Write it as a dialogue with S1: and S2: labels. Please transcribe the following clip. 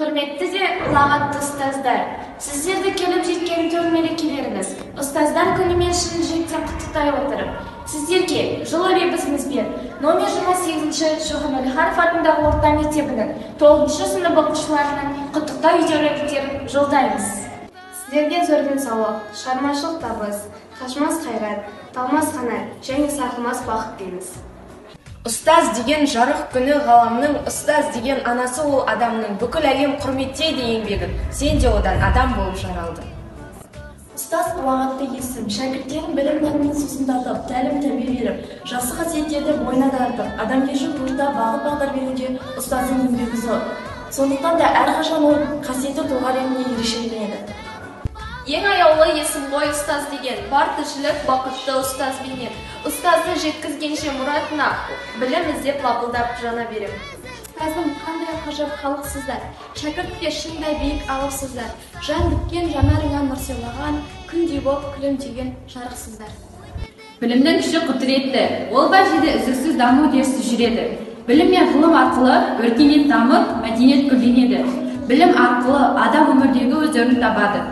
S1: Hürmetli de ulağatlı ustazlar, sizlerde kelip жеткен tör мерекелерiniz, ustazlar günüмен шын жүректен құттықтай отырып, сіздерге жыл лебізімізбен номер 28 Шохан Уәлиханов атындағы орта мектебінің 9 сынып оқушыларының құттықтау видеороликтерін жолдаймыз. Сіздерге зор денсаулық, шығармашылық табыс, қашмас қайрат, талмас қанат және сарқылмас бақыт дейміз.
S2: Ұстаз деген жарық күні ғаламның, ұстаз деген анасы ол адамның, бүкіл әлем құрметтейді еңбегін, сен де одан адам болып жаралдың.
S3: Ұстаз ұлағатты есім, шәкірттерін білім мәнін сусындатып, тәлім-тәрбие беріп, жақсы қасиеттерді бойына дарытып, адамгершілік тұрғыда бағыт-бағдар беруде ұстаздың еңбегі зор. Сондықтан да әрқашан ол қасиетті тұлға ретінде ерекшеленеді.
S1: Ең аяулы есім ғой ұстаз деген, бар тіршілік бақытты ұстаз бейнет. Ұстазды жеткізгенше мұратына білім іздеп лапылдап жана берем.
S3: Ұстазым қандай ғажап халықсыздар, шәкіртке шындай биік алыпсыздар, жан біткен жанарыңа нұр сыйлаған, күндей боп күлімдеген жарықсыздар.
S4: Білімнің күші құдіретті, ол бар жерде үздіксіз даму үдерісі жүреді. Білім мен ғылым арқылы өркениет дамып, мәдениет гүлденеді. Білім арқылы адам өмірдегі өз орнын табады.